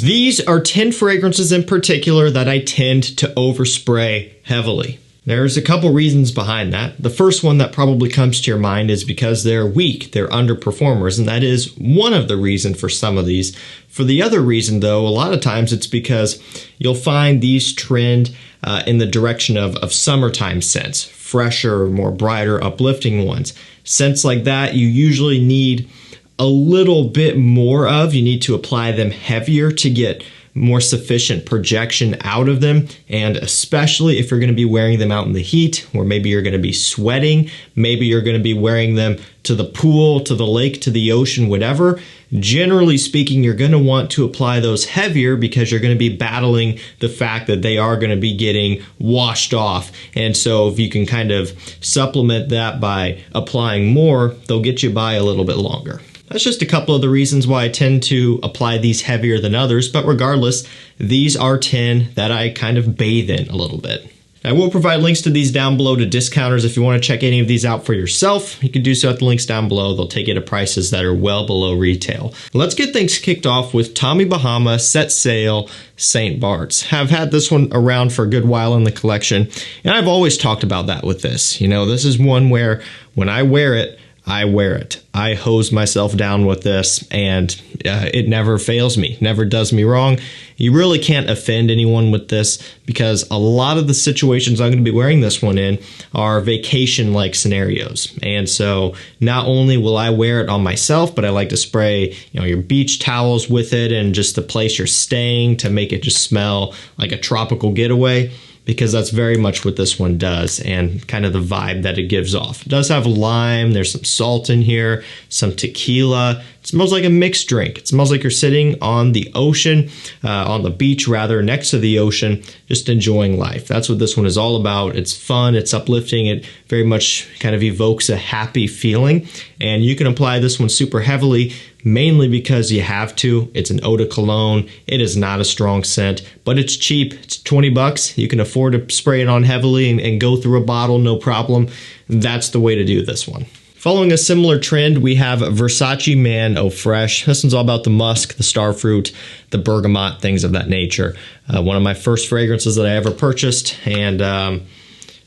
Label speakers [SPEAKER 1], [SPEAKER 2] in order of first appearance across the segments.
[SPEAKER 1] These are 10 fragrances in particular that I tend to overspray heavily. There's a couple reasons behind that. The first one that probably comes to your mind is because they're weak, they're underperformers, and that is one of the reasons for some of these. For the other reason though, a lot of times it's because you'll find these trend in the direction of summertime scents, fresher, more brighter, uplifting ones. Scents like that you usually need a little bit more of. You need to apply them heavier to get more sufficient projection out of them, and especially if you're going to be wearing them out in the heat, or maybe you're going to be sweating, maybe you're going to be wearing them to the pool, to the lake, to the ocean, whatever. Generally speaking, you're going to want to apply those heavier because you're going to be battling the fact that they are going to be getting washed off. And so if you can kind of supplement that by applying more, they'll get you by a little bit longer. That's just a couple of the reasons why I tend to apply these heavier than others, but regardless, these are 10 that I kind of bathe in a little bit. I will provide links to these down below to discounters. If you want to check any of these out for yourself, you can do so at the links down below. They'll take you to prices that are well below retail. Let's get things kicked off with Tommy Bahama Set Sail St. Bart's. I've had this one around for a good while in the collection, and I've always talked about that with this. You know, this is one where when I wear it, I wear it. I hose myself down with this, and it never fails me, never does me wrong. You really can't offend anyone with this because a lot of the situations I'm going to be wearing this one in are vacation-like scenarios. And so not only will I wear it on myself, but I like to spray, you know, your beach towels with it and just the place you're staying to make it just smell like a tropical getaway, because that's very much what this one does and kind of the vibe that it gives off. It does have lime, there's some salt in here, some tequila. It smells like a mixed drink. It smells like you're sitting on the ocean, on the beach rather, next to the ocean, just enjoying life. That's what this one is all about. It's fun, it's uplifting, it very much kind of evokes a happy feeling. And you can apply this one super heavily, mainly because you have to. It's an eau de cologne. It is not a strong scent, but it's cheap. It's 20 bucks. You can afford to spray it on heavily and go through a bottle, no problem. That's the way to do this one. Following a similar trend, we have Versace Man Eau Fraiche. This one's all about the musk, the starfruit, the bergamot, things of that nature. One of my first fragrances that I ever purchased, and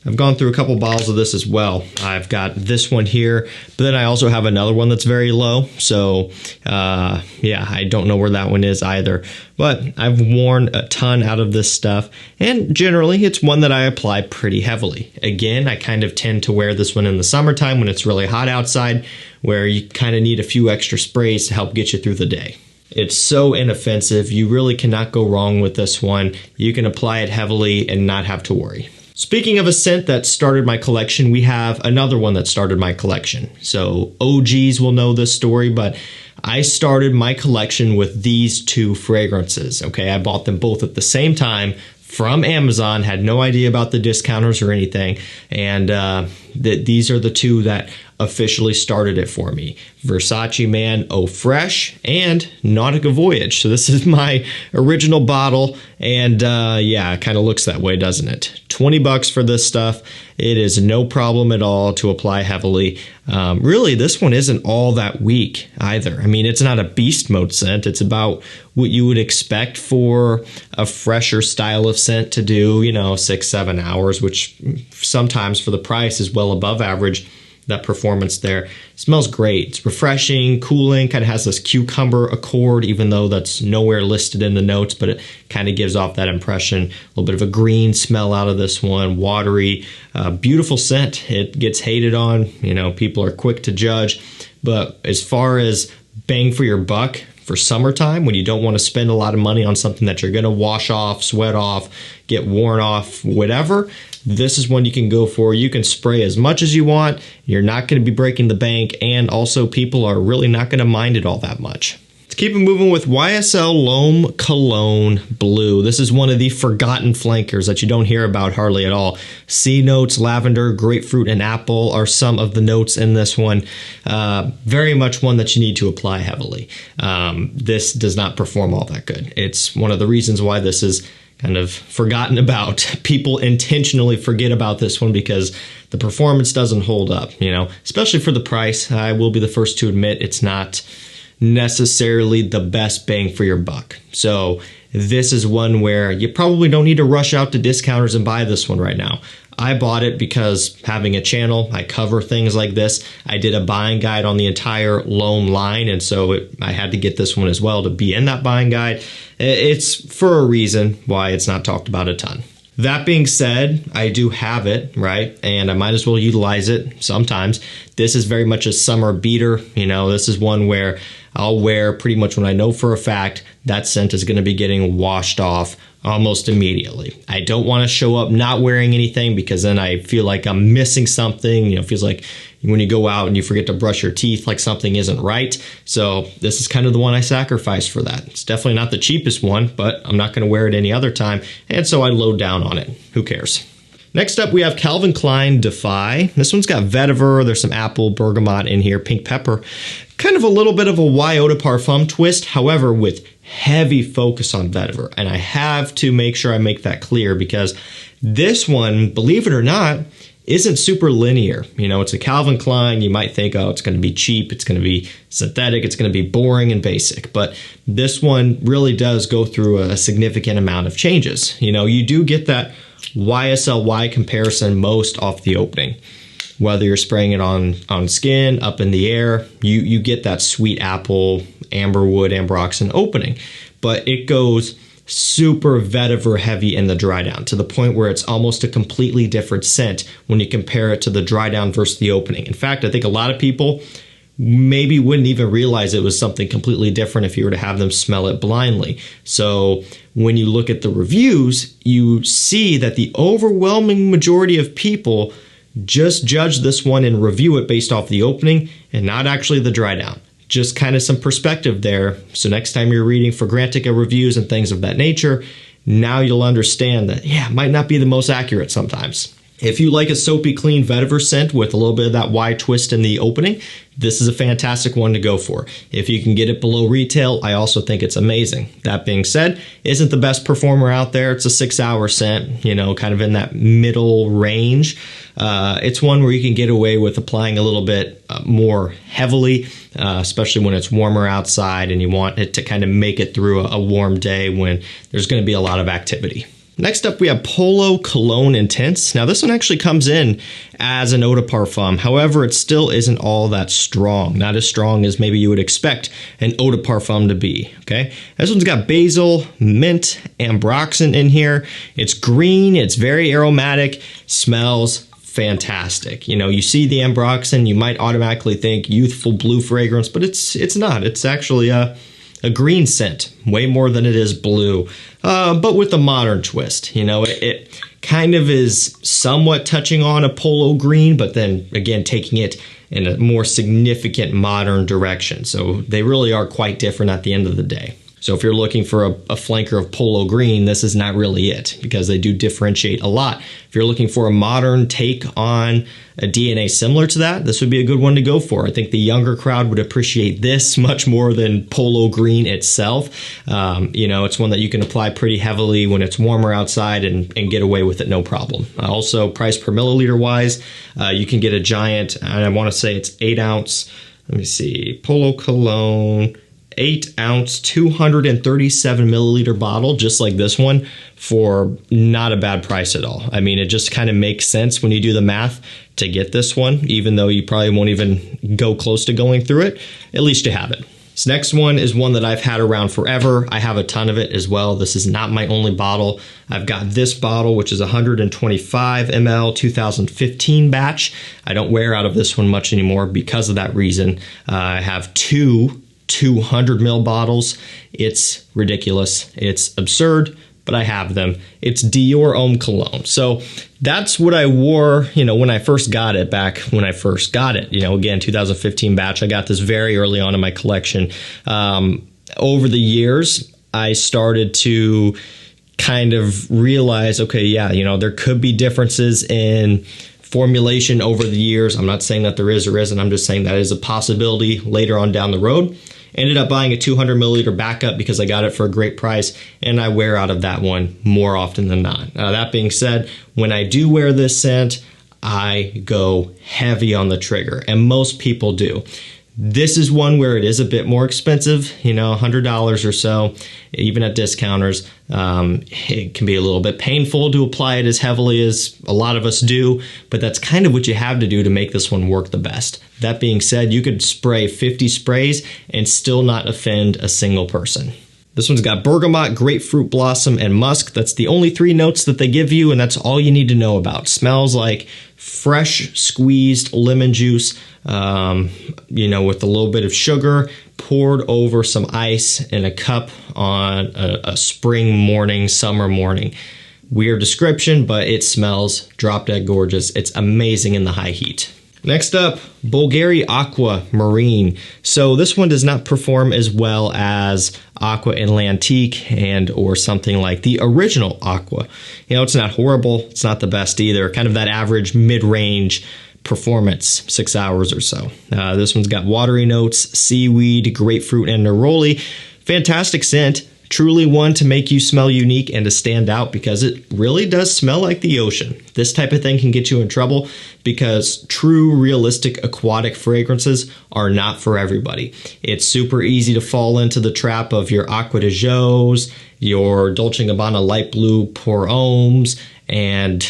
[SPEAKER 1] I've gone through a couple bottles of this as well. I've got this one here, but then I also have another one that's very low. So yeah, I don't know where that one is either. But I've worn a ton out of this stuff, and generally it's one that I apply pretty heavily. Again, I kind of tend to wear this one in the summertime when it's really hot outside, where you kind of need a few extra sprays to help get you through the day. It's so inoffensive. You really cannot go wrong with this one. You can apply it heavily and not have to worry. Speaking of a scent that started my collection, we have another one that started my collection. So OGs will know this story, but I started my collection with these two fragrances. Okay, I bought them both at the same time from Amazon, had no idea about the discounters or anything, and these are the two that officially started it for me. Versace Man Eau Fraiche and Nautica Voyage. So this is my original bottle, and yeah, it kind of looks that way, doesn't it? 20 bucks for this stuff. It is no problem at all to apply heavily. Really, this one isn't all that weak either. I mean, it's not a beast mode scent. It's about what you would expect for a fresher style of scent to do, you know, 6-7 hours, which sometimes for the price is well above average. That performance there. It smells great. It's refreshing, cooling, kind of has this cucumber accord, even though that's nowhere listed in the notes, but it kind of gives off that impression. A little bit of a green smell out of this one, watery, beautiful scent. It gets hated on, you know, people are quick to judge, but as far as bang for your buck for summertime, when you don't want to spend a lot of money on something that you're going to wash off, sweat off, get worn off, whatever, this is one you can go for. You can spray as much as you want. You're not going to be breaking the bank, and also people are really not going to mind it all that much. Let's keep it moving with YSL L'Homme Cologne Blue. This is one of the forgotten flankers that you don't hear about hardly at all. C notes, lavender, grapefruit, and apple are some of the notes in this one. Very much one that you need to apply heavily. This does not perform all that good. It's one of the reasons why this is kind of forgotten about. People intentionally forget about this one because the performance doesn't hold up, you know, especially for the price. I will be the first to admit it's not necessarily the best bang for your buck. So this is one where you probably don't need to rush out to discounters and buy this one right now. I bought it because having a channel, I cover things like this. I did a buying guide on the entire loan line, and so I had to get this one as well to be in that buying guide. It's for a reason why it's not talked about a ton. That being said, I do have it, right? And I might as well utilize it sometimes. This is very much a summer beater. You know, this is one where I'll wear pretty much when I know for a fact that scent is going to be getting washed off almost immediately. I don't want to show up not wearing anything because then I feel like I'm missing something. You know, it feels like when you go out and you forget to brush your teeth, like something isn't right. So this is kind of the one I sacrificed for that. It's definitely not the cheapest one, but I'm not going to wear it any other time. And so I load down on it. Who cares? Next up, we have Calvin Klein DEFY. This one's got vetiver. There's some apple, bergamot in here, pink pepper. Kind of a little bit of a eau de parfum twist, however, with heavy focus on vetiver. And I have to make sure I make that clear because this one, believe it or not, isn't super linear. You know, it's a Calvin Klein. You might think, oh, it's going to be cheap. It's going to be synthetic. It's going to be boring and basic. But this one really does go through a significant amount of changes. You know, you do get that YSLY comparison most off the opening. Whether you're spraying it on skin, up in the air, you get that sweet apple, amberwood, ambroxan opening. But it goes super vetiver heavy in the dry down to the point where it's almost a completely different scent when you compare it to the dry down versus the opening. In fact, I think a lot of people maybe wouldn't even realize it was something completely different if you were to have them smell it blindly. So when you look at the reviews, you see that the overwhelming majority of people just judge this one and review it based off the opening and not actually the dry down. Just kind of some perspective there. So next time you're reading Fragrantica reviews and things of that nature, now you'll understand that, yeah, it might not be the most accurate sometimes. If you like a soapy, clean vetiver scent with a little bit of that Y twist in the opening, this is a fantastic one to go for. If you can get it below retail, I also think it's amazing. That being said, isn't the best performer out there. It's a 6-hour scent, you know, kind of in that middle range. It's one where you can get away with applying a little bit more heavily, especially when it's warmer outside and you want it to kind of make it through a warm day when there's going to be a lot of activity. Next up, we have POLO Cologne Intense. Now, this one actually comes in as an eau de parfum. However, it still isn't all that strong. Not as strong as maybe you would expect an eau de parfum to be, okay? This one's got basil, mint, ambroxan in here. It's green. It's very aromatic. Smells fantastic. You know, you see the ambroxan, you might automatically think youthful blue fragrance, but it's not. It's actually a green scent, way more than it is blue, but with a modern twist. You know, it kind of is somewhat touching on a polo green, but then again, taking it in a more significant modern direction. So they really are quite different at the end of the day. So if you're looking for a flanker of polo green, this is not really it because they do differentiate a lot. If you're looking for a modern take on a DNA similar to that, this would be a good one to go for. I think the younger crowd would appreciate this much more than polo green itself. You know, it's one that you can apply pretty heavily when it's warmer outside and get away with it no problem. Also, price per milliliter wise, you can get a giant, and I want to say it's 8 ounce. Let me see, Polo Cologne. 8 ounce, 237 milliliter bottle, just like this one, for not a bad price at all. I mean, it just kind of makes sense when you do the math to get this one, even though you probably won't even go close to going through it. At least you have it. This next one is one that I've had around forever. I have a ton of it as well. This is not my only bottle. I've got this bottle, which is 125 ml, 2015 batch. I don't wear out of this one much anymore because of that reason. I have two 200 ml bottles. It's ridiculous. It's absurd, but I have them. It's DIOR Homme Cologne. So that's what I wore, you know, when I first got it, back when I first got it. You know, again, 2015 batch. I got this very early on in my collection. Over the years, I started to kind of realize, okay, yeah, you know, there could be differences in formulation over the years. I'm not saying that there is or isn't. I'm just saying that is a possibility later on down the road. Ended up buying a 200 milliliter backup because I got it for a great price, and I wear out of that one more often than not. That being said, when I do wear this scent, I go heavy on the trigger, and most people do. This is one where it is a bit more expensive, you know, $100 or so, even at discounters. It can be a little bit painful to apply it as heavily as a lot of us do, but that's kind of what you have to do to make this one work the best. That being said, you could spray 50 sprays and still not offend a single person. This one's got bergamot, grapefruit blossom, and musk. That's the only 3 notes that they give you, and that's all you need to know about. Smells like fresh squeezed lemon juice, you know, with a little bit of sugar poured over some ice in a cup on a spring morning, summer morning. Weird description, but it smells drop dead gorgeous. It's amazing in the high heat. Next up, BVLGARI AQUAMARINE. So this one does not perform as well as Aqua and L'Antique and or something like the original Aqua. You know, it's not horrible. It's not the best either. Kind of that average mid-range performance, 6 hours or so. This one's got watery notes, seaweed, grapefruit, and neroli. Fantastic scent. Truly one to make you smell unique and to stand out because it really does smell like the ocean. This type of thing can get you in trouble because true, realistic aquatic fragrances are not for everybody. It's super easy to fall into the trap of your Acqua di Gios, your Dolce & Gabbana light blue pour hommes, and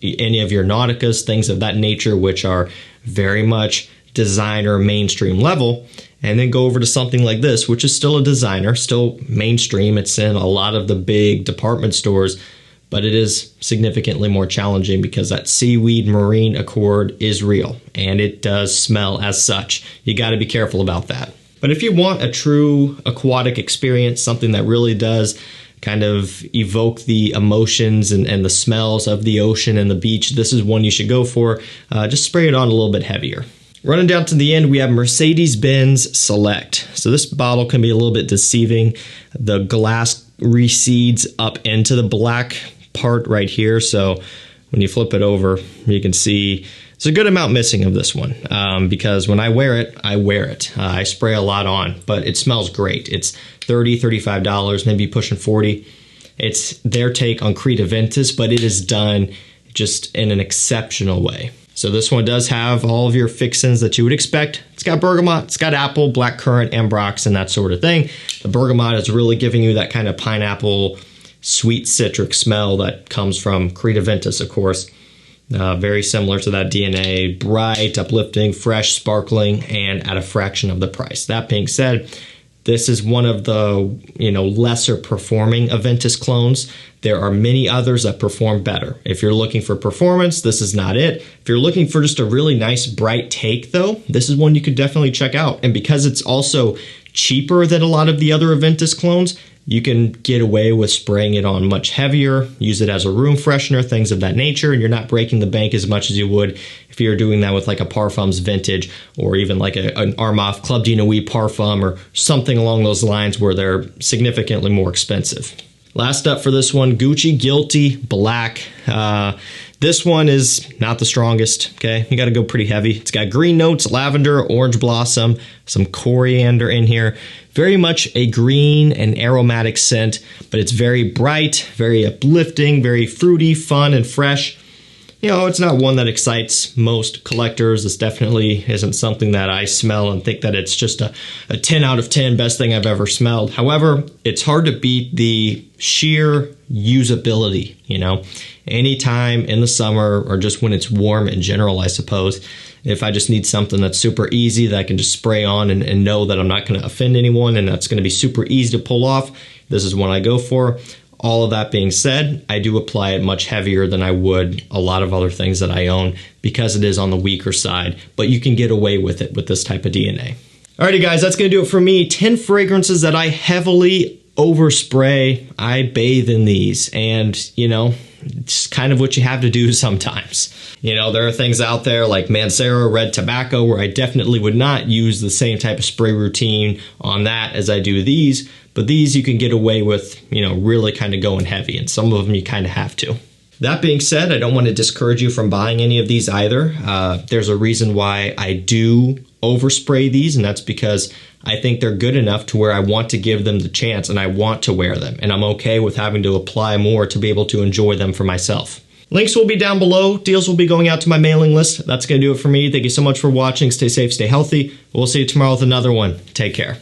[SPEAKER 1] any of your Nauticas, things of that nature, which are very much designer mainstream level. And then go over to something like this, which is still a designer, still mainstream. It's in a lot of the big department stores, but it is significantly more challenging because that seaweed marine accord is real and it does smell as such. You got to be careful about that. But if you want a true aquatic experience, something that really does kind of evoke the emotions and the smells of the ocean and the beach, this is one you should go for. Just spray it on a little bit heavier. Running down to the end, we have Mercedes-Benz Select. So this bottle can be a little bit deceiving. The glass recedes up into the black part right here. So when you flip it over, you can see there's a good amount missing of this one because when I wear it, I wear it. I spray a lot on, but it smells great. It's $30, $35, maybe pushing 40. It's their take on Creed Aventus, but it is done just in an exceptional way. So this one does have all of your fixins that you would expect. It's got bergamot, it's got apple, blackcurrant, ambrox, and that sort of thing. The bergamot is really giving you that kind of pineapple, sweet citric smell that comes from Creed Aventus, of course. Very similar to that DNA, bright, uplifting, fresh, sparkling, and at a fraction of the price. That being said, this is one of the, you know, lesser performing Aventus clones. There are many others that perform better. If you're looking for performance, this is not it. If you're looking for just a really nice bright take though, this is one you could definitely check out. And because it's also cheaper than a lot of the other Aventus clones, you can get away with spraying it on much heavier, use it as a room freshener, things of that nature, and you're not breaking the bank as much as you would if you're doing that with like a Parfums Vintage or even like an Armaf Club de Nuit Parfum or something along those lines where they're significantly more expensive. Last up for this one, Gucci Guilty Black. This one is not the strongest, okay? You gotta go pretty heavy. It's got green notes, lavender, orange blossom, some coriander in here. Very much a green and aromatic scent, but it's very bright, very uplifting, very fruity, fun, and fresh. You know, it's not one that excites most collectors. This definitely isn't something that I smell and think that it's just a 10 out of 10 best thing I've ever smelled. However, it's hard to beat the sheer usability, you know. Anytime in the summer or just when it's warm in general, I suppose, if I just need something that's super easy that I can just spray on and know that I'm not going to offend anyone and that's going to be super easy to pull off, this is one I go for. All of that being said, I do apply it much heavier than I would a lot of other things that I own because it is on the weaker side, but you can get away with it with this type of DNA. Alrighty guys, that's going to do it for me. 10 fragrances that I heavily overspray. I bathe in these and, you know, it's kind of what you have to do sometimes. You know, there are things out there like Mancera Red Tobacco where I definitely would not use the same type of spray routine on that as I do these. But these you can get away with, you know, really kind of going heavy, and some of them you kind of have to. That being said, I don't want to discourage you from buying any of these either. There's a reason why I do overspray these, and that's because I think they're good enough to where I want to give them the chance and I want to wear them. And I'm okay with having to apply more to be able to enjoy them for myself. Links will be down below. Deals will be going out to my mailing list. That's going to do it for me. Thank you so much for watching. Stay safe, stay healthy. We'll see you tomorrow with another one. Take care.